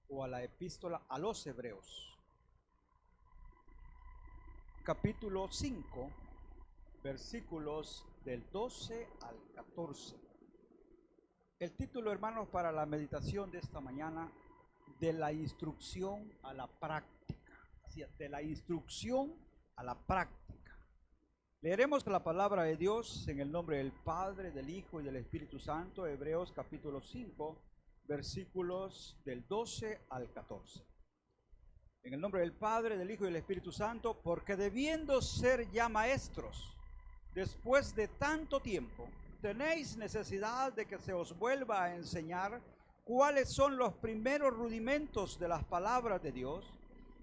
o a la epístola a los Hebreos, capítulo 5, versículos del 12 al 14. El título, hermanos, para la meditación de esta mañana: de la instrucción a la práctica. Así es, de la instrucción a la práctica. Leeremos la palabra de Dios en el nombre del Padre, del Hijo y del Espíritu Santo. Hebreos capítulo 5, versículos del 12 al 14. En el nombre del Padre, del Hijo y del Espíritu Santo. Porque debiendo ser ya maestros, después de tanto tiempo, tenéis necesidad de que se os vuelva a enseñar cuáles son los primeros rudimentos de las palabras de Dios,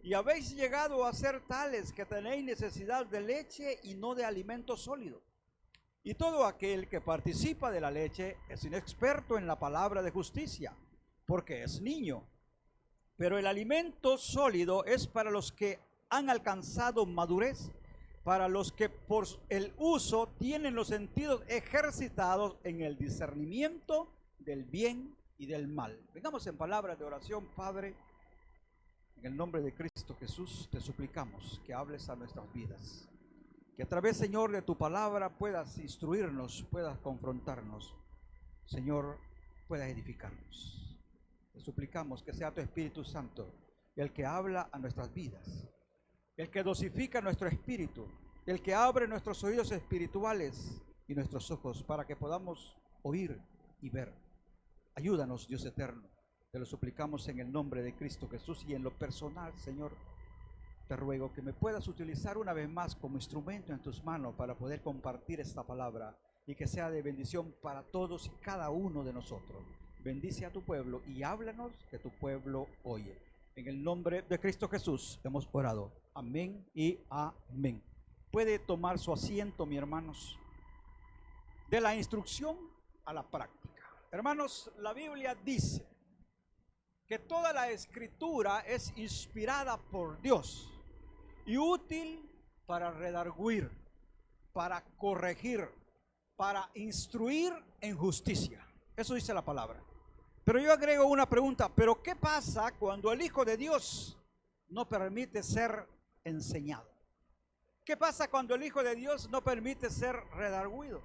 y habéis llegado a ser tales que tenéis necesidad de leche y no de alimento sólido. Y todo aquel que participa de la leche es inexperto en la palabra de justicia, porque es niño. Pero el alimento sólido es para los que han alcanzado madurez, para los que por el uso tienen los sentidos ejercitados en el discernimiento del bien y del mal. Vengamos en palabras de oración. Padre, en el nombre de Cristo Jesús, te suplicamos que hables a nuestras vidas, que a través, Señor, de tu palabra puedas instruirnos, puedas confrontarnos, Señor, puedas edificarnos. Te suplicamos que sea tu Espíritu Santo el que habla a nuestras vidas, el que dosifica nuestro espíritu, el que abre nuestros oídos espirituales y nuestros ojos para que podamos oír y ver. Ayúdanos, Dios eterno. Te lo suplicamos en el nombre de Cristo Jesús. Y en lo personal, Señor, te ruego que me puedas utilizar una vez más como instrumento en tus manos para poder compartir esta palabra y que sea de bendición para todos y cada uno de nosotros. Bendice a tu pueblo y háblanos, que tu pueblo oye. En el nombre de Cristo Jesús hemos orado. Amén y amén. Puede tomar su asiento, mis hermanos. De la instrucción a la práctica. Hermanos, la Biblia dice que toda la escritura es inspirada por Dios y útil para redarguir, para corregir, para instruir en justicia. Eso dice la palabra. Pero yo agrego una pregunta: ¿pero qué pasa cuando el Hijo de Dios no permite ser enseñado? ¿Qué pasa cuando el Hijo de Dios no permite ser redarguido?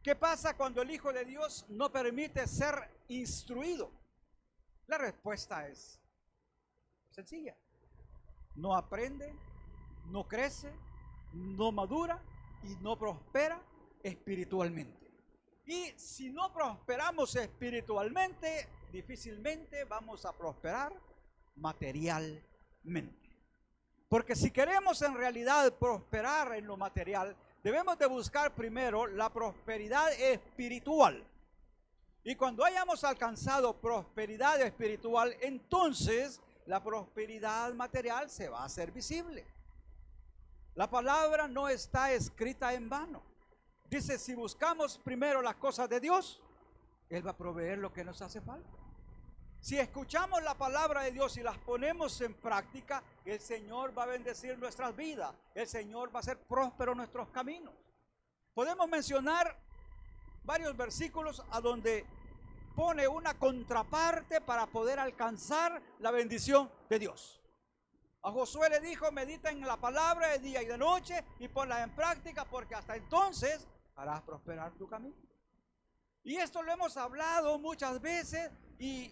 ¿Qué pasa cuando el Hijo de Dios no permite ser instruido? La respuesta es sencilla: no aprende, no crece, no madura y no prospera espiritualmente. Y si no prosperamos espiritualmente, difícilmente vamos a prosperar materialmente. Porque si queremos en realidad prosperar en lo material, debemos de buscar primero la prosperidad espiritual. Y cuando hayamos alcanzado prosperidad espiritual, entonces la prosperidad material se va a hacer visible. La palabra no está escrita en vano. Dice: si buscamos primero las cosas de Dios, Él va a proveer lo que nos hace falta. Si escuchamos la palabra de Dios y las ponemos en práctica, el Señor va a bendecir nuestras vidas. El Señor va a hacer próspero nuestros caminos. Podemos mencionar varios versículos a donde pone una contraparte para poder alcanzar la bendición de Dios. A Josué le dijo: medita en la palabra de día y de noche y ponla en práctica, porque hasta entonces harás prosperar tu camino. Y esto lo hemos hablado muchas veces, y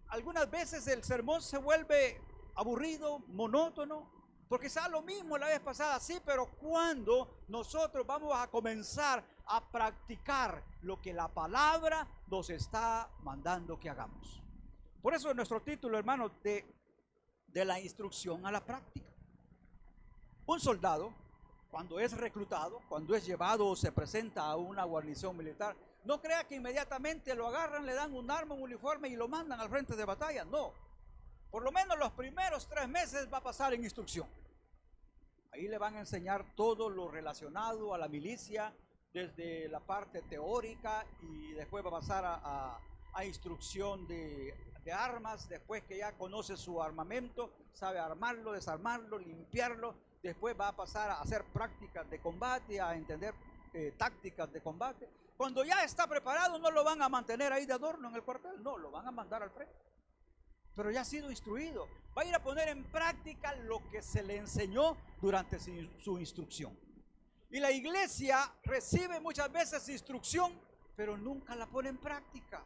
algunas veces el sermón se vuelve aburrido, monótono, porque sea lo mismo la vez pasada, sí, pero cuando nosotros vamos a comenzar a practicar lo que la palabra nos está mandando que hagamos. Por eso es nuestro título, hermano, de la instrucción a la práctica. Un soldado, cuando es reclutado, cuando es llevado o se presenta a una guarnición militar, no crea que inmediatamente lo agarran, le dan un arma, un uniforme y lo mandan al frente de batalla. No. Por lo menos los primeros 3 meses va a pasar en instrucción. Ahí le van a enseñar todo lo relacionado a la milicia, desde la parte teórica, y después va a pasar a instrucción de armas. Después que ya conoce su armamento, sabe armarlo, desarmarlo, limpiarlo, después va a pasar a hacer prácticas de combate, a entender tácticas de combate. Cuando ya está preparado, no lo van a mantener ahí de adorno en el cuartel, no, lo van a mandar al frente. pero ya ha sido instruido. Va a ir a poner en práctica lo que se le enseñó durante su instrucción. Y la iglesia recibe muchas veces instrucción, pero nunca la pone en práctica.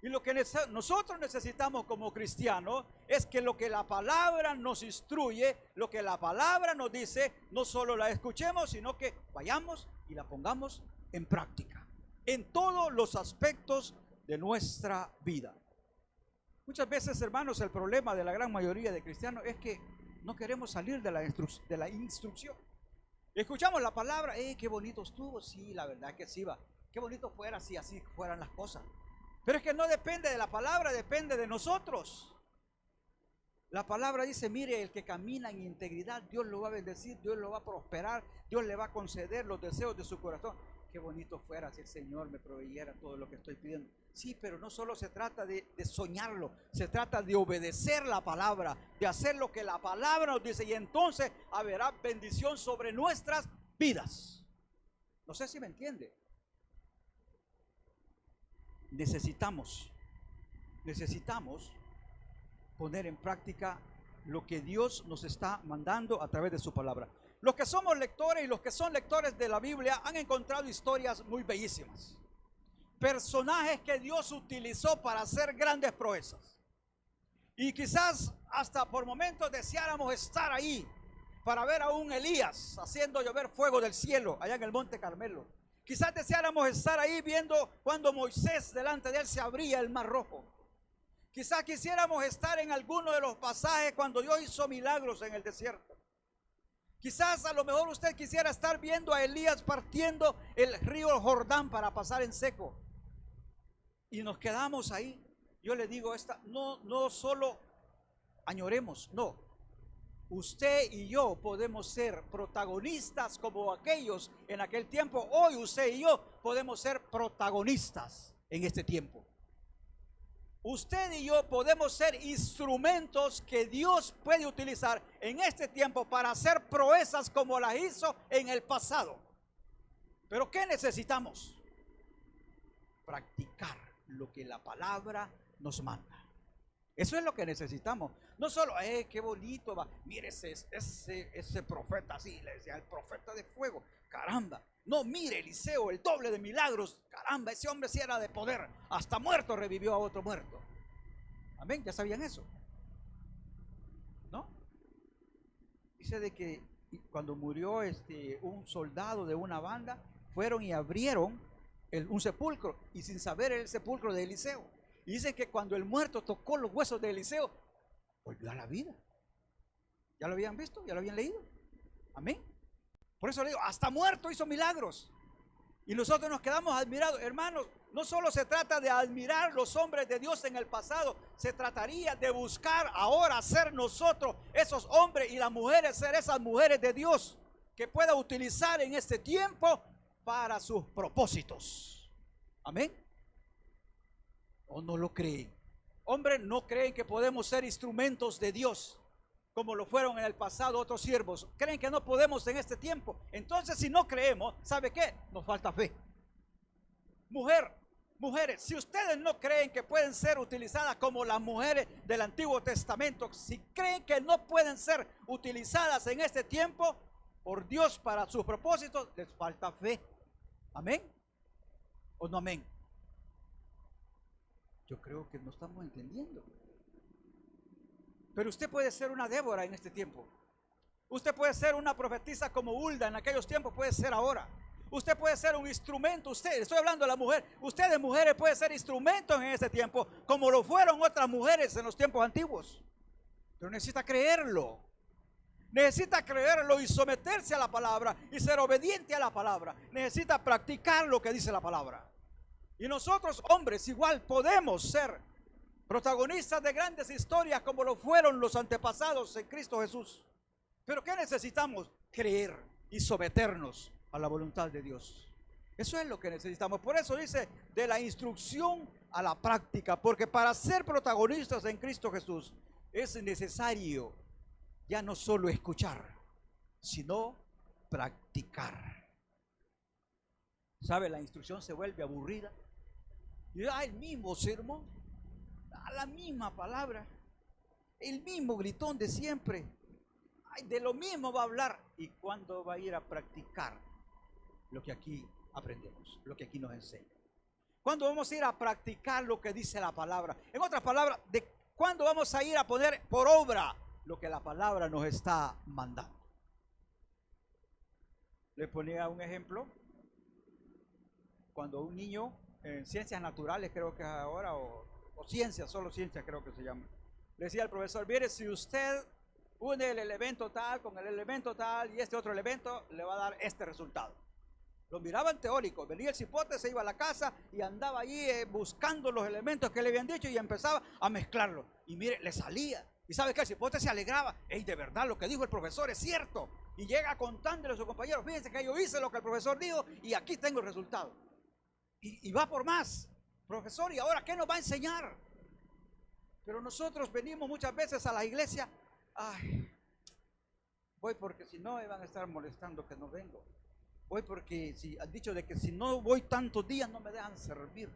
Y lo que nosotros necesitamos como cristianos es que lo que la palabra nos instruye, lo que la palabra nos dice, no solo la escuchemos, sino que vayamos y la pongamos en práctica, en todos los aspectos de nuestra vida. Muchas veces, hermanos, el problema de la gran mayoría de cristianos es que no queremos salir de la instrucción. Escuchamos la palabra, qué bonito estuvo, sí, la verdad que sí va. Qué bonito fuera si así fueran las cosas. Pero es que no depende de la palabra, depende de nosotros. La palabra dice, mire, el que camina en integridad, Dios lo va a bendecir, Dios lo va a prosperar, Dios le va a conceder los deseos de su corazón. Qué bonito fuera si el Señor me proveyera todo lo que estoy pidiendo. Sí, pero no solo se trata de soñarlo, se trata de obedecer la palabra, de hacer lo que la palabra nos dice, y entonces habrá bendición sobre nuestras vidas. No sé si me entiende. Necesitamos poner en práctica lo que Dios nos está mandando a través de su palabra. Los que somos lectores y los que son lectores de la Biblia han encontrado historias muy bellísimas. Personajes que Dios utilizó para hacer grandes proezas. Y quizás hasta por momentos deseáramos estar ahí para ver a un Elías haciendo llover fuego del cielo allá en el Monte Carmelo. Quizás deseáramos estar ahí viendo cuando Moisés delante de él se abría el mar rojo. Quizás quisiéramos estar en alguno de los pasajes cuando Dios hizo milagros en el desierto. Quizás a lo mejor usted quisiera estar viendo a Elías partiendo el río Jordán para pasar en seco. Y nos quedamos ahí. Yo le digo, no solo añoremos, no. Usted y yo podemos ser protagonistas como aquellos en aquel tiempo. Hoy usted y yo podemos ser protagonistas en este tiempo. Usted y yo podemos ser instrumentos que Dios puede utilizar en este tiempo para hacer proezas como las hizo en el pasado. Pero ¿qué necesitamos? Practicar lo que la palabra nos manda. Eso es lo que necesitamos. No solo, qué bonito va. Mire ese profeta así, le decía, el profeta de fuego. Caramba. No, mire Eliseo, el doble de milagros. Caramba, ese hombre sí era de poder. Hasta muerto revivió a otro muerto. Amén, ¿ya sabían eso? ¿No? Dice de que cuando murió un soldado de una banda, fueron y abrieron un sepulcro, y sin saber el sepulcro de Eliseo. Y dicen que cuando el muerto tocó los huesos de Eliseo, volvió a la vida. ¿Ya lo habían visto? ¿Ya lo habían leído? Amén. Por eso le digo, hasta muerto hizo milagros. Y nosotros nos quedamos admirados. Hermanos, no solo se trata de admirar los hombres de Dios en el pasado, se trataría de buscar ahora ser nosotros esos hombres y las mujeres, ser esas mujeres de Dios que pueda utilizar en este tiempo para sus propósitos. Amén. ¿O no lo creen? Hombres, no creen que podemos ser instrumentos de Dios como lo fueron en el pasado otros siervos. Creen que no podemos en este tiempo. Entonces, si no creemos, ¿sabe qué? Nos falta fe. Mujeres, si ustedes no creen que pueden ser utilizadas como las mujeres del Antiguo Testamento, si creen que no pueden ser utilizadas en este tiempo por Dios para sus propósitos, les falta fe. ¿Amén? ¿O no amén? Yo creo que no estamos entendiendo. Pero usted puede ser una Débora en este tiempo. Usted puede ser una profetisa como Hulda en aquellos tiempos, puede ser ahora. Usted puede ser un instrumento, estoy hablando de la mujer. Ustedes mujeres pueden ser instrumentos en este tiempo, como lo fueron otras mujeres en los tiempos antiguos. Pero necesita creerlo. Necesita creerlo y someterse a la palabra y ser obediente a la palabra. Necesita practicar lo que dice la palabra. Y nosotros, hombres, igual podemos ser protagonistas de grandes historias como lo fueron los antepasados en Cristo Jesús. Pero ¿qué necesitamos? Creer y someternos a la voluntad de Dios. Eso es lo que necesitamos. Por eso dice, de la instrucción a la práctica, porque para ser protagonistas en Cristo Jesús es necesario ya no solo escuchar, sino practicar. ¿Sabe? La instrucción se vuelve aburrida. Y el mismo sermón. a la misma palabra, el mismo gritón de siempre. Ay, de lo mismo va a hablar. ¿Y cuándo va a ir a practicar lo que aquí aprendemos, lo que aquí nos enseña? ¿Cuándo vamos a ir a practicar lo que dice la palabra? En otras palabras, ¿cuándo vamos a ir a poner por obra lo que la palabra nos está mandando? Le ponía un ejemplo. Cuando un niño en ciencias naturales, creo que es ahora, o ciencias, solo ciencias creo que se llama, le decía al profesor: mire, si usted une el elemento tal con el elemento tal y este otro elemento, le va a dar este resultado. Lo miraban teórico, venía el cipote, se iba a la casa y andaba allí buscando los elementos que le habían dicho y empezaba a mezclarlos. Y mire, le salía. Y sabe que el cipote se alegraba. ¡Ey, de verdad lo que dijo el profesor es cierto! Y llega contándole a sus compañeros: fíjense que yo hice lo que el profesor dijo y aquí tengo el resultado. Y va por más. Profesor, ¿y ahora qué nos va a enseñar? Pero nosotros venimos muchas veces a la iglesia: ay, voy porque si no me van a estar molestando que no vengo. Voy porque si han dicho de que si no voy tantos días no me dejan servir.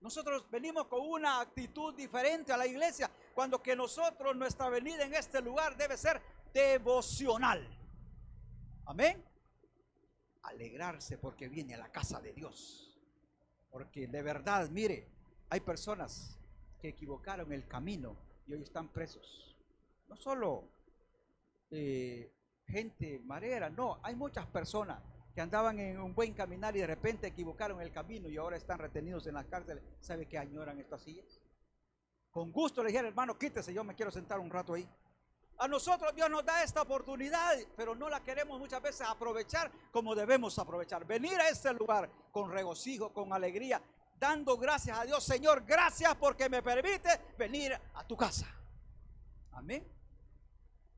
Nosotros venimos con una actitud diferente a la iglesia, cuando que nosotros, nuestra venida en este lugar debe ser devocional. Amén. Alegrarse porque viene a la casa de Dios. Porque de verdad, mire, hay personas que equivocaron el camino y hoy están presos. No solo gente marera, no, hay muchas personas que andaban en un buen caminar y de repente equivocaron el camino y ahora están retenidos en las cárceles. ¿Sabe qué añoran estas sillas? Con gusto le dijeron: hermano, quítese, yo me quiero sentar un rato ahí. A nosotros Dios nos da esta oportunidad, pero no la queremos muchas veces aprovechar como debemos aprovechar. Venir a este lugar con regocijo, con alegría, dando gracias a Dios. Señor, gracias porque me permite venir a tu casa. Amén.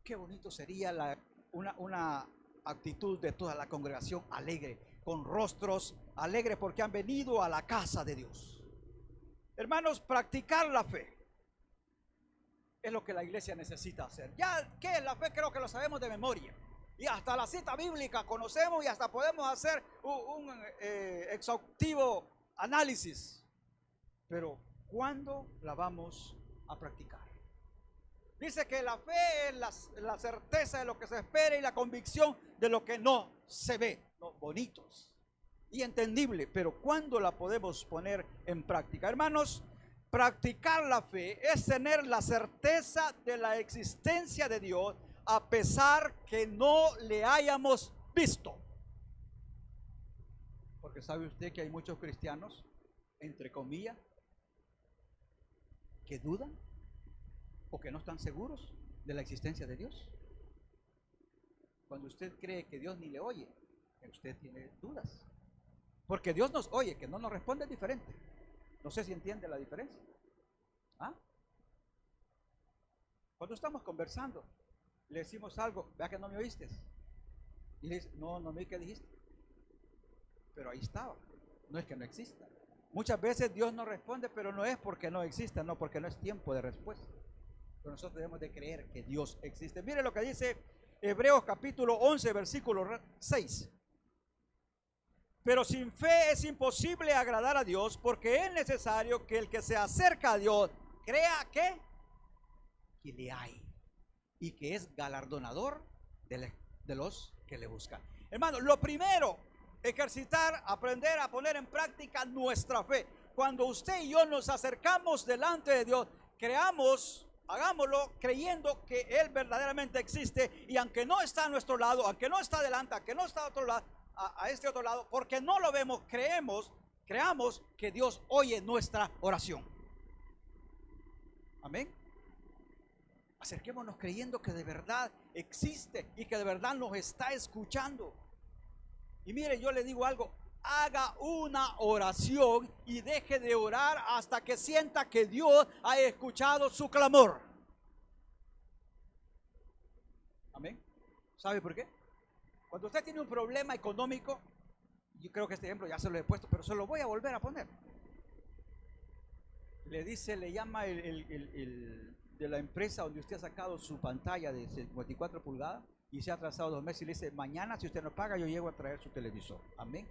Qué bonito sería una actitud de toda la congregación alegre, con rostros alegres porque han venido a la casa de Dios. Hermanos, practicar la fe es lo que la iglesia necesita hacer. Ya, ¿qué es la fe? Creo que lo sabemos de memoria. Y hasta la cita bíblica conocemos y hasta podemos hacer un exhaustivo análisis. Pero, ¿cuándo la vamos a practicar? Dice que la fe es la certeza de lo que se espera y la convicción de lo que no se ve. No, bonitos y entendible, pero ¿cuándo la podemos poner en práctica? Hermanos, practicar la fe es tener la certeza de la existencia de Dios a pesar que no le hayamos visto. Porque sabe usted que hay muchos cristianos, entre comillas, que dudan o que no están seguros de la existencia de Dios. Cuando usted cree que Dios ni le oye, usted tiene dudas. Porque Dios nos oye, que no nos responde diferente. No sé si entiende la diferencia. ¿Ah? Cuando estamos conversando, le decimos algo: vea que no me oíste. Y le dice: no me oí, ¿qué dijiste? Pero ahí estaba. No es que no exista. Muchas veces Dios nos responde, pero no es porque no exista, no, porque no es tiempo de respuesta. Pero nosotros debemos de creer que Dios existe. Mire lo que dice Hebreos capítulo 11, versículo 6. Pero sin fe es imposible agradar a Dios, porque es necesario que el que se acerca a Dios crea que le hay y que es galardonador de los que le buscan. Hermano, lo primero, ejercitar, aprender a poner en práctica nuestra fe. Cuando usted y yo nos acercamos delante de Dios, hagámoslo creyendo que Él verdaderamente existe, y aunque no está a nuestro lado, aunque no está adelante, aunque no está a otro lado, a este otro lado, porque no lo vemos, creamos que Dios oye nuestra oración. Amén. Acerquémonos creyendo que de verdad existe y que de verdad nos está escuchando. Y mire, yo le digo algo: haga una oración y deje de orar hasta que sienta que Dios ha escuchado su clamor. Amén. ¿Sabe por qué? Cuando usted tiene un problema económico, yo creo que este ejemplo ya se lo he puesto, pero se lo voy a volver a poner. Le llama el de la empresa donde usted ha sacado su pantalla de 54 pulgadas y se ha atrasado 2 meses, y le dice: mañana si usted no paga yo llego a traer su televisor. Amén.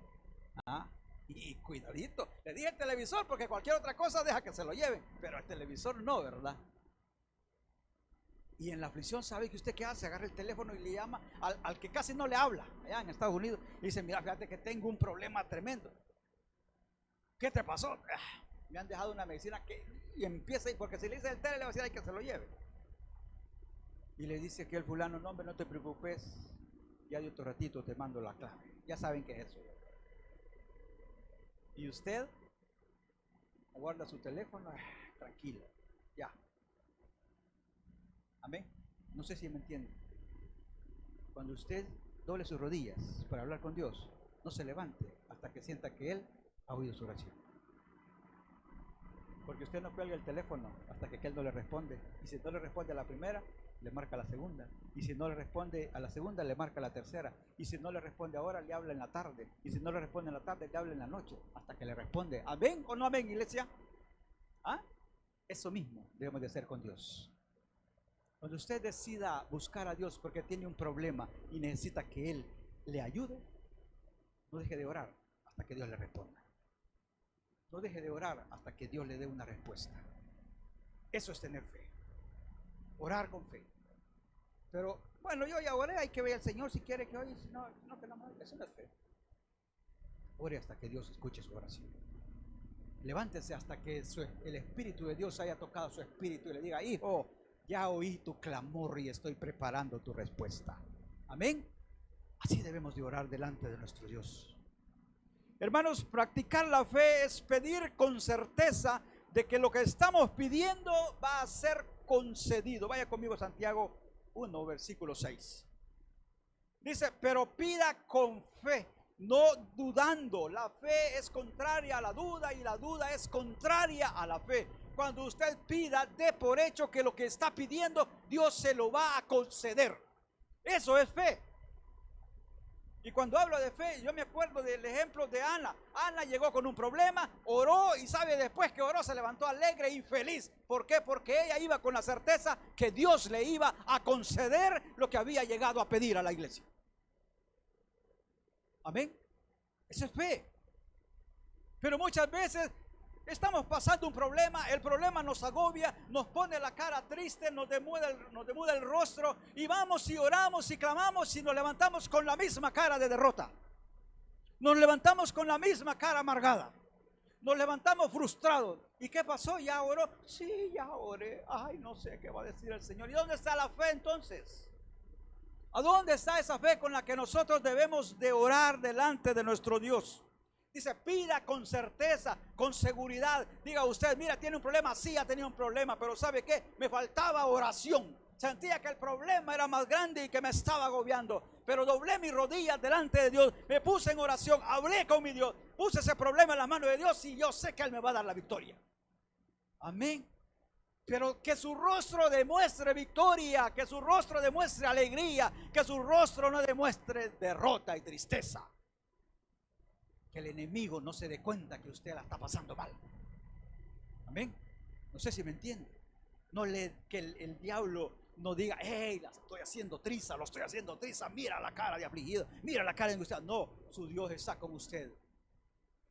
Y cuidadito, le dije el televisor porque cualquier otra cosa deja que se lo lleven, pero el televisor no, ¿verdad? Y en la aflicción, ¿sabe que usted qué hace? Agarra el teléfono y le llama al que casi no le habla, allá en Estados Unidos, y dice, mira, fíjate que tengo un problema tremendo. ¿Qué te pasó? Me han dejado una medicina que... Y empieza, porque si le dice el tele, le va a decir, hay que se lo lleve. Y le dice que el fulano, no, hombre, no te preocupes, ya de otro ratito te mando la clave. Ya saben qué es eso. Y usted guarda su teléfono, tranquilo, ya. Amén. No sé si me entiende. Cuando usted doble sus rodillas para hablar con Dios, no se levante hasta que sienta que Él ha oído su oración. Porque usted no cuelga el teléfono hasta que Él no le responde. Y si no le responde a la primera, le marca la segunda. Y si no le responde a la segunda, le marca la tercera. Y si no le responde ahora, le habla en la tarde. Y si no le responde en la tarde, le habla en la noche. Hasta que le responde. ¿Amén o no amén, iglesia? ¿Ah? Eso mismo debemos de hacer con Dios. Cuando usted decida buscar a Dios porque tiene un problema y necesita que Él le ayude, no deje de orar hasta que Dios le responda. No deje de orar hasta que Dios le dé una respuesta. Eso es tener fe. Orar con fe. Pero bueno, yo ya oré, hay que ver al Señor si quiere que oye, si no, no que no, eso no es fe. Ore hasta que Dios escuche su oración. Levántese hasta que el Espíritu de Dios haya tocado su espíritu y le diga, hijo, ya oí tu clamor y estoy preparando tu respuesta. Amén. Así debemos de orar delante de nuestro Dios. Hermanos, practicar la fe es pedir con certeza de que lo que estamos pidiendo va a ser concedido. Vaya conmigo a Santiago 1, versículo 6. Dice, pero pida con fe, no dudando. La fe es contraria a la duda y la duda es contraria a la fe. Cuando usted pida, dé por hecho que lo que está pidiendo, Dios se lo va a conceder. Eso es fe. Y cuando hablo de fe, yo me acuerdo del ejemplo de Ana. Ana llegó con un problema, oró y sabe después que oró se levantó alegre y feliz. ¿Por qué? Porque ella iba con la certeza que Dios le iba a conceder lo que había llegado a pedir a la iglesia. Amén. Eso es fe. Pero muchas veces estamos pasando un problema, el problema nos agobia, nos pone la cara triste, nos demuda el rostro y vamos y oramos y clamamos y nos levantamos con la misma cara de derrota. Nos levantamos con la misma cara amargada. Nos levantamos frustrados. ¿Y qué pasó? ¿Ya oró? Sí, ya oré. Ay, no sé qué va a decir el Señor. ¿Y dónde está la fe entonces? ¿A dónde está esa fe con la que nosotros debemos de orar delante de nuestro Dios? Dice, pida con certeza, con seguridad. Diga usted, mira, tiene un problema. Sí, ha tenido un problema, pero ¿sabe qué? Me faltaba oración. Sentía que el problema era más grande y que me estaba agobiando. Pero doblé mis rodillas delante de Dios. Me puse en oración, hablé con mi Dios. Puse ese problema en las manos de Dios y yo sé que Él me va a dar la victoria. Amén. Pero que su rostro demuestre victoria, que su rostro demuestre alegría, que su rostro no demuestre derrota y tristeza. Que el enemigo no se dé cuenta que usted la está pasando mal. Amén. No sé si me entiende. Que el diablo no diga, hey, la estoy haciendo triza, lo estoy haciendo triza, mira la cara de afligido, mira la cara de angustiado. No, su Dios está con usted,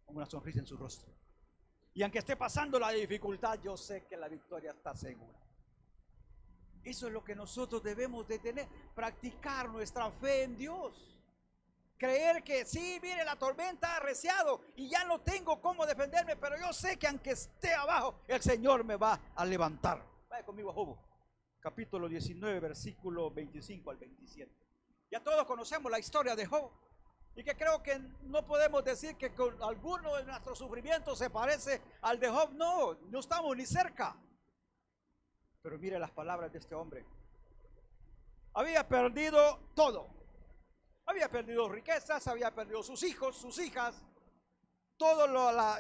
con una sonrisa en su rostro. Y aunque esté pasando la dificultad, yo sé que la victoria está segura. Eso es lo que nosotros debemos de tener, practicar nuestra fe en Dios. Creer que sí, mire, la tormenta ha arreciado y ya no tengo cómo defenderme, pero yo sé que aunque esté abajo, el Señor me va a levantar. Vaya conmigo a Job, capítulo 19, versículo 25 al 27. Ya todos conocemos la historia de Job y que creo que no podemos decir que con alguno de nuestros sufrimientos se parece al de Job. No, no estamos ni cerca. Pero mire las palabras de este hombre. Había perdido todo. Había perdido riquezas, había perdido sus hijos, sus hijas. Todo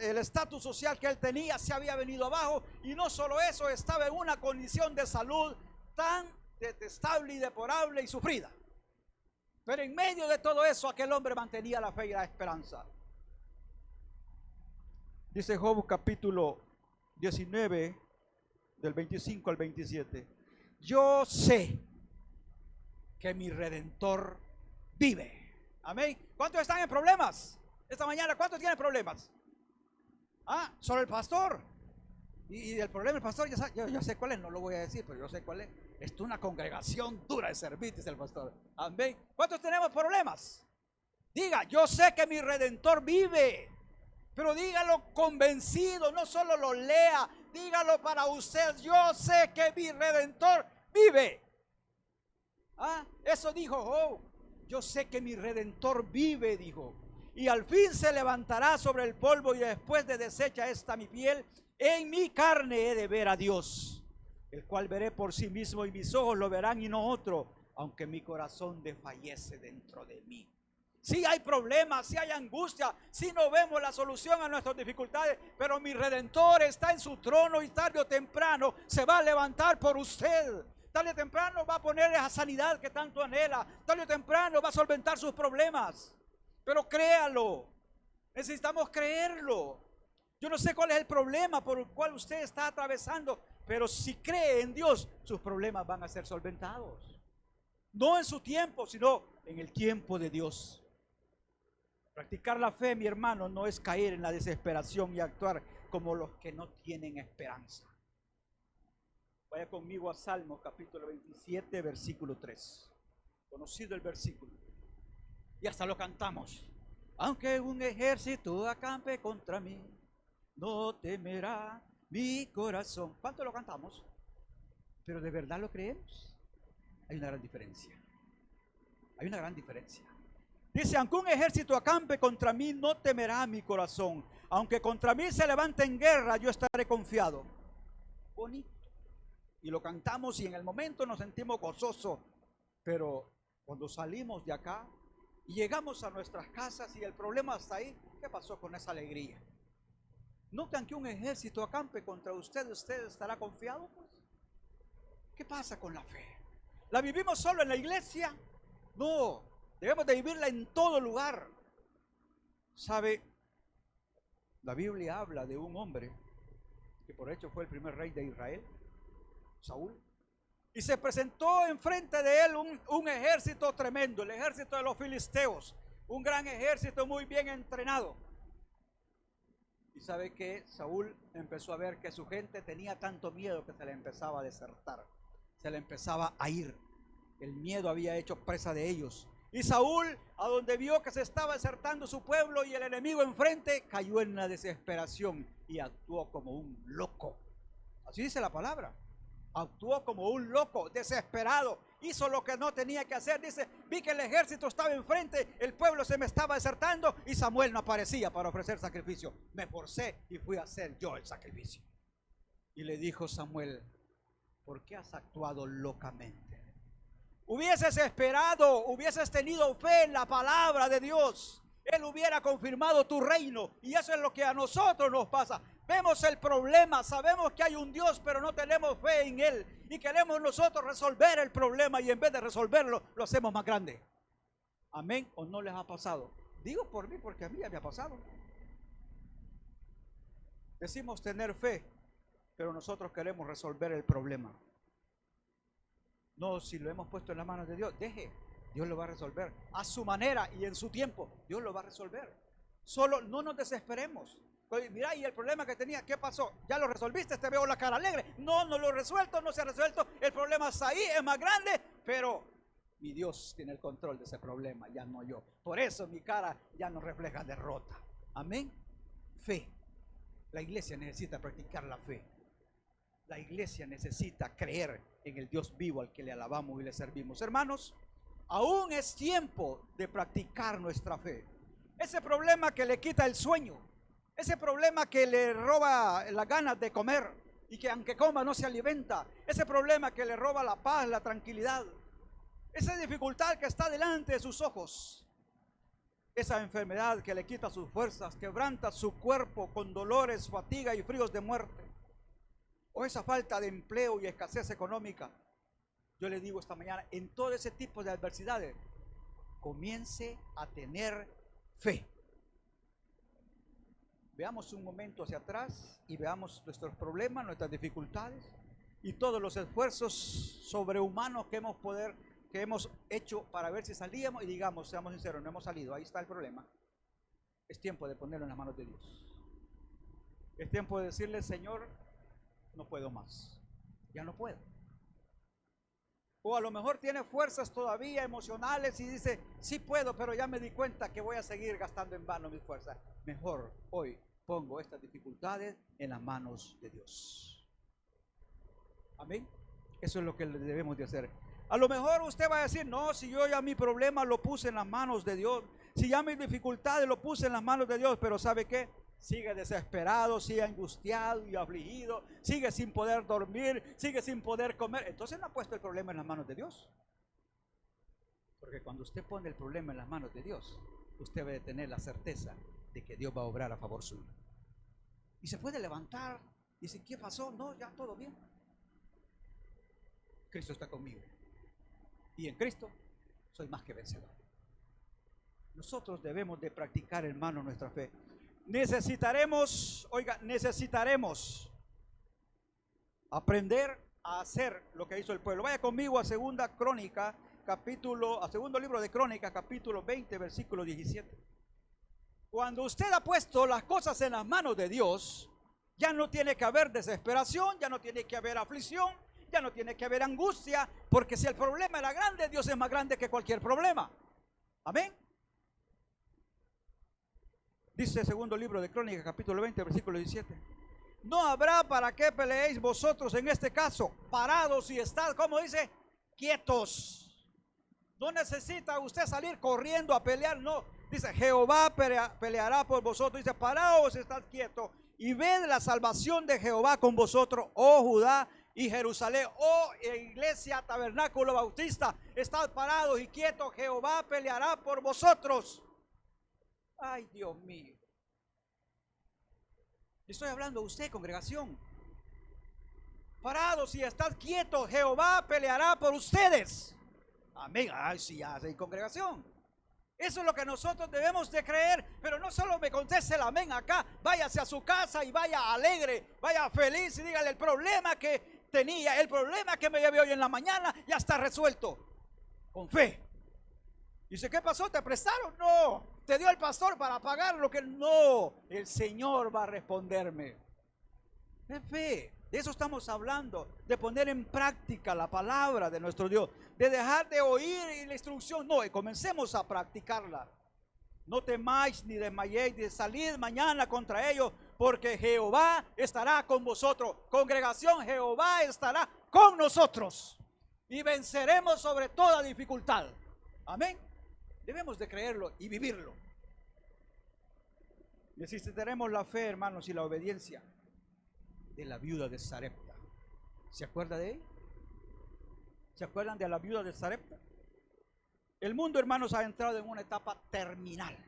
el estatus social que él tenía se había venido abajo. Y no solo eso, estaba en una condición de salud tan detestable y deplorable y sufrida. Pero en medio de todo eso, aquel hombre mantenía la fe y la esperanza. Dice Job capítulo 19, del 25 al 27. Yo sé que mi Redentor vive. Amén. ¿Cuántos están en problemas? Esta mañana, ¿cuántos tienen problemas? Ah, solo el pastor. Y el problema del pastor, yo sé cuál es, no lo voy a decir, pero yo sé cuál es. Es una congregación dura de servir, dice el pastor. Amén. ¿Cuántos tenemos problemas? Diga, yo sé que mi Redentor vive. Pero dígalo convencido, no solo lo lea, dígalo para usted. Yo sé que mi Redentor vive. Ah, eso dijo Job. Yo sé que mi Redentor vive, dijo. Y al fin se levantará sobre el polvo, y después de deshecha esta mi piel, en mi carne he de ver a Dios, el cual veré por sí mismo, y mis ojos lo verán y no otro, aunque mi corazón desfallece dentro de mí. Si hay problemas, si hay angustia, si no vemos la solución a nuestras dificultades, pero mi Redentor está en su trono y tarde o temprano se va a levantar por usted. Tarde o temprano va a poner esa sanidad que tanto anhela. Tarde o temprano va a solventar sus problemas. Pero créalo, necesitamos creerlo. Yo no sé cuál es el problema por el cual usted está atravesando, pero si cree en Dios, sus problemas van a ser solventados. No en su tiempo, sino en el tiempo de Dios. Practicar la fe, mi hermano, no es caer en la desesperación y actuar como los que no tienen esperanza. Vaya conmigo a Salmos capítulo 27, versículo 3. Conocido el versículo. Y hasta lo cantamos. Aunque un ejército acampe contra mí, no temerá mi corazón. ¿Cuánto lo cantamos? Pero ¿de verdad lo creemos? Hay una gran diferencia. Hay una gran diferencia. Dice, aunque un ejército acampe contra mí, no temerá mi corazón. Aunque contra mí se levante en guerra, yo estaré confiado. Bonito. Y lo cantamos y en el momento nos sentimos gozosos. Pero cuando salimos de acá y llegamos a nuestras casas y el problema está ahí, ¿qué pasó con esa alegría? ¿Notan que un ejército acampe contra usted estará confiado? Pues, ¿qué pasa con la fe? ¿La vivimos solo en la iglesia? No, debemos de vivirla en todo lugar. ¿Sabe? La Biblia habla de un hombre que por hecho fue el primer rey de Israel, Saúl. Y se presentó enfrente de él un ejército tremendo, el ejército de los filisteos, un gran ejército muy bien entrenado. Y sabe que Saúl empezó a ver que su gente tenía tanto miedo que se le empezaba a desertar, se le empezaba a ir. El miedo había hecho presa de ellos. Y Saúl, a donde vio que se estaba desertando su pueblo y el enemigo enfrente, cayó en la desesperación y actuó como un loco. Así dice la palabra. Actuó como un loco, desesperado. Hizo lo que no tenía que hacer. Dice, vi que el ejército estaba enfrente, el pueblo se me estaba desertando y Samuel no aparecía para ofrecer sacrificio. Me forcé y fui a hacer yo el sacrificio. Y le dijo Samuel, ¿por qué has actuado locamente? Hubieses esperado, hubieses tenido fe en la palabra de Dios, Él hubiera confirmado tu reino. Y eso es lo que a nosotros nos pasa. Vemos el problema, sabemos que hay un Dios, pero no tenemos fe en Él. Y queremos nosotros resolver el problema y en vez de resolverlo, lo hacemos más grande. ¿Amén? ¿O no les ha pasado? Digo por mí porque a mí me ha pasado. Decimos tener fe, pero nosotros queremos resolver el problema. No, si lo hemos puesto en las manos de Dios, deje, Dios lo va a resolver a su manera y en su tiempo. Dios lo va a resolver. Solo no nos desesperemos. Mira, y el problema que tenía, ¿qué pasó? ¿Ya lo resolviste? Te veo la cara alegre. No, no lo he resuelto, no se ha resuelto. El problema está ahí, es más grande, pero mi Dios tiene el control de ese problema, ya no yo. Por eso mi cara ya no refleja derrota. Amén. Fe. La iglesia necesita practicar la fe. La iglesia necesita creer en el Dios vivo al que le alabamos y le servimos. Hermanos, aún es tiempo de practicar nuestra fe. Ese problema que le quita el sueño, ese problema que le roba las ganas de comer y que aunque coma no se alimenta, ese problema que le roba la paz, la tranquilidad, esa dificultad que está delante de sus ojos, esa enfermedad que le quita sus fuerzas, quebranta su cuerpo con dolores, fatiga y fríos de muerte, o esa falta de empleo y escasez económica. Yo le digo esta mañana, en todo ese tipo de adversidades, comience a tener fe. Veamos un momento hacia atrás y veamos nuestros problemas, nuestras dificultades y todos los esfuerzos sobrehumanos que hemos hecho para ver si salíamos, y digamos, seamos sinceros, no hemos salido, ahí está el problema. es tiempo de ponerlo en las manos de Dios. Es tiempo de decirle, Señor, no puedo más, ya no puedo. O a lo mejor tiene fuerzas todavía emocionales y dice, sí puedo, pero ya me di cuenta que voy a seguir gastando en vano mis fuerzas. Mejor hoy pongo estas dificultades en las manos de Dios. Amén. Eso es lo que debemos de hacer. A lo mejor usted va a decir, no, si yo ya mi problema lo puse en las manos de Dios, si ya mis dificultades lo puse en las manos de Dios, pero ¿sabe qué? Sigue desesperado, sigue angustiado y afligido, sigue sin poder dormir, sigue sin poder comer. Entonces no ha puesto el problema en las manos de Dios. Porque cuando usted pone el problema en las manos de Dios, usted debe tener la certeza de que Dios va a obrar a favor suyo. Y se puede levantar y decir, ¿qué pasó? No, ya todo bien. Cristo está conmigo. Y en Cristo soy más que vencedor. Nosotros debemos de practicar, hermano, nuestra fe. Necesitaremos aprender a hacer lo que hizo el pueblo. Vaya conmigo a segundo libro de Crónicas, capítulo 20, versículo 17. Cuando usted ha puesto las cosas en las manos de Dios, ya no tiene que haber desesperación, ya no tiene que haber aflicción, ya no tiene que haber angustia, porque si el problema era grande, Dios es más grande que cualquier problema. Amén. Dice segundo libro de Crónicas, capítulo 20, versículo 17. No habrá para qué peleéis vosotros en este caso, parados y estad, como dice, quietos. No necesita usted salir corriendo a pelear, no. Dice, Jehová peleará por vosotros. Dice, paraos, estad quietos y ved la salvación de Jehová con vosotros, oh Judá y Jerusalén, oh iglesia, tabernáculo bautista, estad parados y quietos, Jehová peleará por vosotros. Ay, Dios mío. Estoy hablando a usted, congregación. Parados y estad quietos, Jehová peleará por ustedes. Amén. Ay, sí, ya, sí, congregación. Eso es lo que nosotros debemos de creer. Pero no solo me conteste el amén acá. Váyase a su casa y vaya alegre, vaya feliz y dígale el problema que tenía, el problema que me llevé hoy en la mañana, ya está resuelto. Con fe. Dice, ¿qué pasó? ¿Te prestaron? No. ¿Te dio el pastor para pagar lo que? No. El Señor va a responderme. De fe. De eso estamos hablando. De poner en práctica la palabra de nuestro Dios. De dejar de oír la instrucción. No, y comencemos a practicarla. No temáis ni desmayéis de salir mañana contra ellos, porque Jehová estará con vosotros. Congregación, Jehová estará con nosotros. Y venceremos sobre toda dificultad. Amén. Debemos de creerlo y vivirlo. Necesitaremos la fe, hermanos, y la obediencia de la viuda de Sarepta. ¿Se acuerda de él? ¿Se acuerdan de la viuda de Sarepta? El mundo, hermanos, ha entrado en una etapa terminal.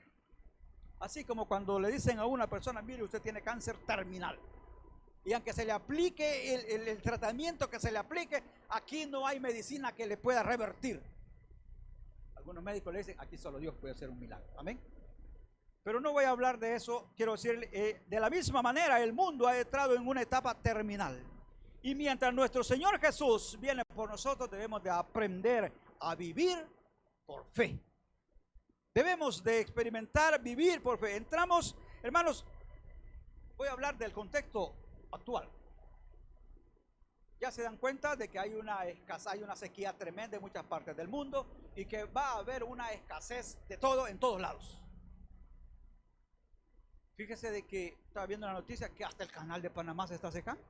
Así como cuando le dicen a una persona, mire, usted tiene cáncer terminal. Y aunque se le aplique el tratamiento que se le aplique, aquí no hay medicina que le pueda revertir. Algunos médicos le dicen, aquí solo Dios puede hacer un milagro. Amén. Pero no voy a hablar de eso. Quiero decir, de la misma manera, el mundo ha entrado en una etapa terminal. Y mientras nuestro Señor Jesús viene por nosotros, debemos de aprender a vivir por fe. Debemos de experimentar, vivir por fe. Entramos, hermanos, voy a hablar del contexto actual. Ya se dan cuenta de que hay una escasez, hay una sequía tremenda en muchas partes del mundo y que va a haber una escasez de todo en todos lados. Fíjese de que estaba viendo la noticia que hasta el canal de Panamá se está secando.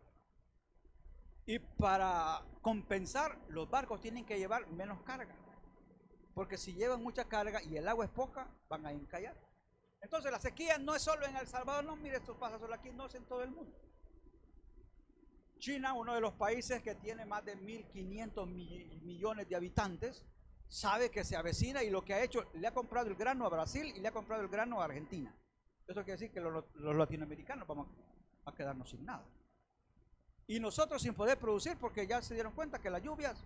Y para compensar, los barcos tienen que llevar menos carga. Porque si llevan mucha carga y el agua es poca, van a encallar. Entonces la sequía no es solo en El Salvador, no, mire, esto pasa solo aquí, no, es en todo el mundo. China, uno de los países que tiene más de 1.500 millones de habitantes, sabe que se avecina y lo que ha hecho, le ha comprado el grano a Brasil y le ha comprado el grano a Argentina. Eso quiere decir que los latinoamericanos vamos a quedarnos sin nada. Y nosotros sin poder producir porque ya se dieron cuenta que las lluvias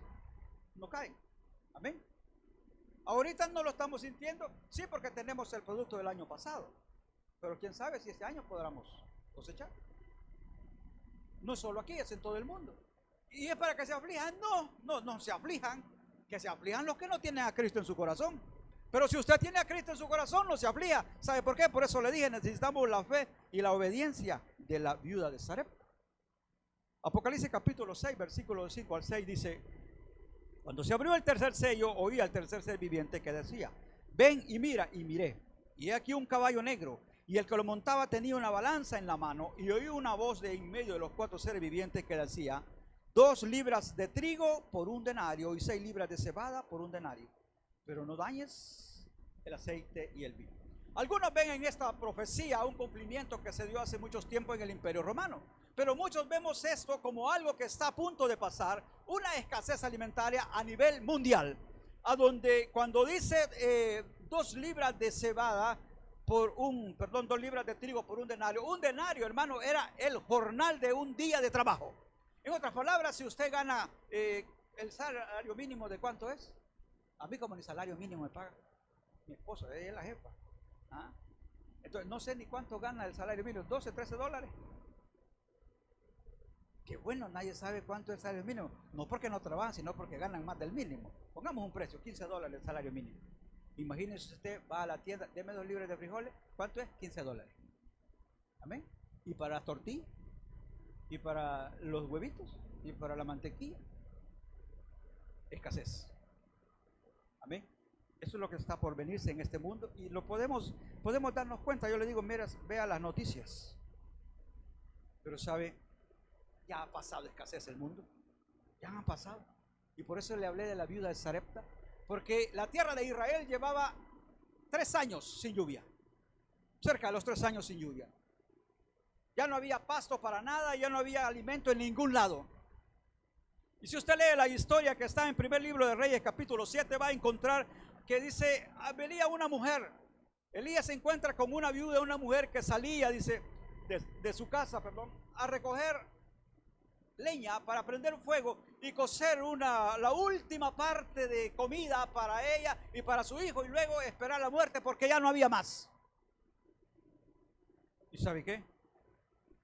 no caen. Amén. Ahorita no lo estamos sintiendo, sí, porque tenemos el producto del año pasado. Pero quién sabe si este año podamos cosechar. No solo aquí, es en todo el mundo. ¿Y es para que se aflijan? No se aflijan. Que se aflijan los que no tienen a Cristo en su corazón. Pero si usted tiene a Cristo en su corazón, no se aflija. ¿Sabe por qué? Por eso le dije, necesitamos la fe y la obediencia de la viuda de Sarepta. Apocalipsis capítulo 6, versículos 5 al 6 dice: cuando se abrió el tercer sello, oí al tercer ser viviente que decía: ven y mira. Y miré, y he aquí un caballo negro, y el que lo montaba tenía una balanza en la mano, y oí una voz de en medio de los cuatro seres vivientes que decía: 2 libras de trigo por un denario, y 6 libras de cebada por un denario, pero no dañes el aceite y el vino. Algunos ven en esta profecía un cumplimiento que se dio hace muchos tiempos en el Imperio Romano, pero muchos vemos esto como algo que está a punto de pasar, una escasez alimentaria a nivel mundial, a donde cuando dice 2 libras de cebada por 2 libras de trigo por un denario, hermano, era el jornal de un día de trabajo. En otras palabras, si usted gana el salario mínimo, ¿de cuánto es? A mí como ni salario mínimo me paga mi esposa, ella es la jefa. ¿Ah? Entonces no sé ni cuánto gana el salario mínimo, 12, 13 dólares. Qué bueno, nadie sabe cuánto es el salario mínimo. No porque no trabajan, sino porque ganan más del mínimo. Pongamos un precio, 15 dólares el salario mínimo. Imagínese usted va a la tienda, deme 2 libras de frijoles, ¿cuánto es? 15 dólares. Amén. Y para las tortillas, y para los huevitos, y para la mantequilla, escasez. Amén. Eso es lo que está por venirse en este mundo y lo podemos darnos cuenta. Yo le digo, mira, vea las noticias. Pero sabe, ya ha pasado escasez el mundo. Ya han pasado. Y por eso le hablé de la viuda de Sarepta. Porque la tierra de Israel llevaba 3 años sin lluvia. Cerca de los 3 años sin lluvia. Ya no había pasto para nada, ya no había alimento en ningún lado. Y si usted lee la historia que está en primer libro de Reyes, capítulo 7, va a encontrar que dice, venía una mujer. Elías se encuentra con una viuda, una mujer que salía, dice, de su casa, a recoger leña para prender un fuego y cocer la última parte de comida para ella y para su hijo, y luego esperar la muerte porque ya no había más. ¿Y sabe qué?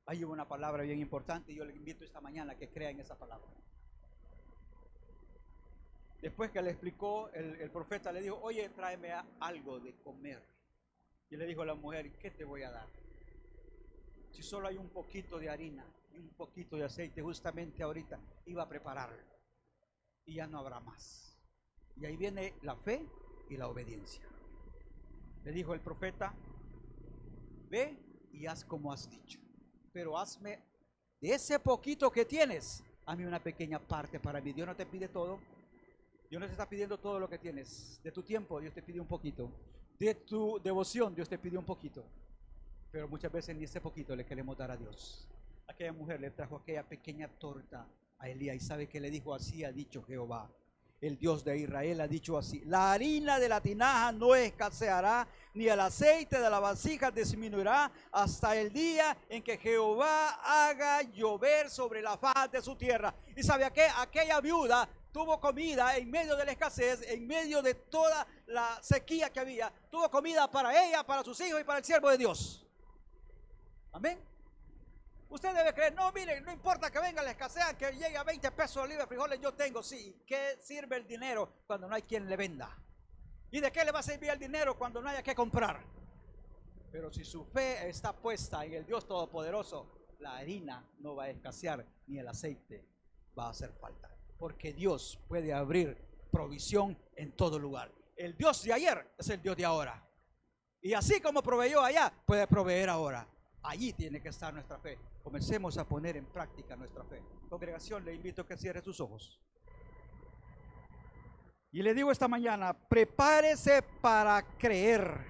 Hay una palabra bien importante y yo le invito esta mañana a que crea en esa palabra. Después que le explicó, el profeta le dijo, oye, tráeme algo de comer. Y le dijo a la mujer, ¿qué te voy a dar? Si solo hay un poquito de harina y un poquito de aceite, justamente ahorita iba a prepararlo. Y ya no habrá más. Y ahí viene la fe y la obediencia. Le dijo el profeta, ve y haz como has dicho. Pero hazme de ese poquito que tienes, a mí una pequeña parte para mí. Dios no te pide todo. Dios no te está pidiendo todo lo que tienes. De tu tiempo, Dios te pide un poquito. De tu devoción, Dios te pide un poquito. Pero muchas veces ni ese poquito le queremos dar a Dios. Aquella mujer le trajo aquella pequeña torta a Elías. ¿Y sabe qué le dijo? Así ha dicho Jehová, el Dios de Israel ha dicho así: la harina de la tinaja no escaseará, ni el aceite de la vasija disminuirá hasta el día en que Jehová haga llover sobre la faz de su tierra. ¿Y sabe qué? Aquella viuda tuvo comida en medio de la escasez, en medio de toda la sequía que había. Tuvo comida para ella, para sus hijos y para el siervo de Dios. Amén. Usted debe creer, no, mire, no importa que venga la escasez, que llegue a 20 pesos la libra de frijoles, yo tengo, sí. ¿Qué sirve el dinero cuando no hay quien le venda? ¿Y de qué le va a servir el dinero cuando no haya que comprar? Pero si su fe está puesta en el Dios Todopoderoso, la harina no va a escasear, ni el aceite va a hacer falta. Porque Dios puede abrir provisión en todo lugar. El Dios de ayer es el Dios de ahora. Y así como proveyó allá, puede proveer ahora. Allí tiene que estar nuestra fe. Comencemos a poner en práctica nuestra fe. Congregación, le invito a que cierre sus ojos. Y le digo esta mañana, prepárese para creer.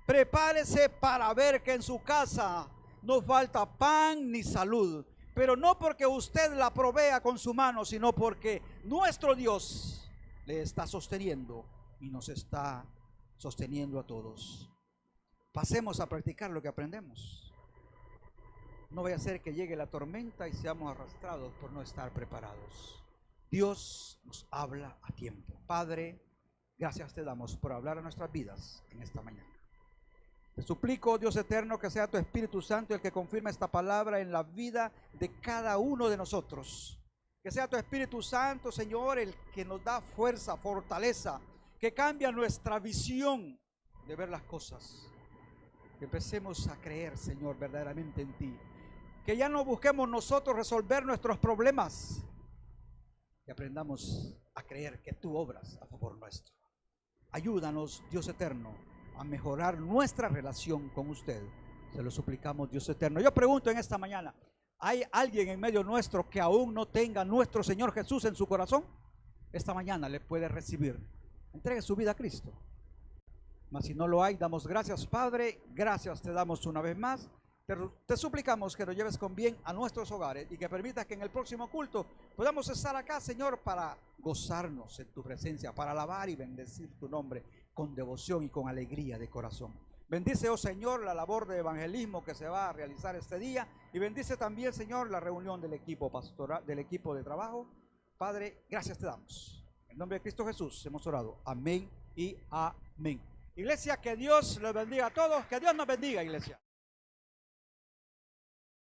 Prepárese para ver que en su casa no falta pan ni salud. Pero no porque usted la provea con su mano, sino porque nuestro Dios le está sosteniendo y nos está sosteniendo a todos. Pasemos a practicar lo que aprendemos. No vaya a ser que llegue la tormenta y seamos arrastrados por no estar preparados. Dios nos habla a tiempo. Padre, gracias te damos por hablar a nuestras vidas en esta mañana. Te suplico, Dios eterno, que sea tu Espíritu Santo el que confirme esta palabra en la vida de cada uno de nosotros. Que sea tu Espíritu Santo, Señor, el que nos da fuerza, fortaleza, que cambia nuestra visión de ver las cosas. Que empecemos a creer, Señor, verdaderamente en ti. Que ya no busquemos nosotros resolver nuestros problemas. Que aprendamos a creer que tú obras a favor nuestro. Ayúdanos, Dios eterno, a mejorar nuestra relación con usted. Se lo suplicamos, Dios eterno. Yo pregunto en esta mañana, ¿hay alguien en medio nuestro que aún no tenga nuestro Señor Jesús en su corazón? Esta mañana le puede recibir. Entregue su vida a Cristo. Mas si no lo hay, damos gracias, Padre. Gracias te damos una vez más. Te suplicamos que nos lleves con bien a nuestros hogares y que permitas que en el próximo culto podamos estar acá, Señor, para gozarnos en tu presencia, para alabar y bendecir tu nombre con devoción y con alegría de corazón. Bendice, oh Señor, la labor de evangelismo que se va a realizar este día y bendice también, Señor, la reunión del equipo pastoral, del equipo de trabajo. Padre, gracias te damos. En nombre de Cristo Jesús hemos orado. Amén y amén. Iglesia, que Dios los bendiga a todos. Que Dios nos bendiga, iglesia.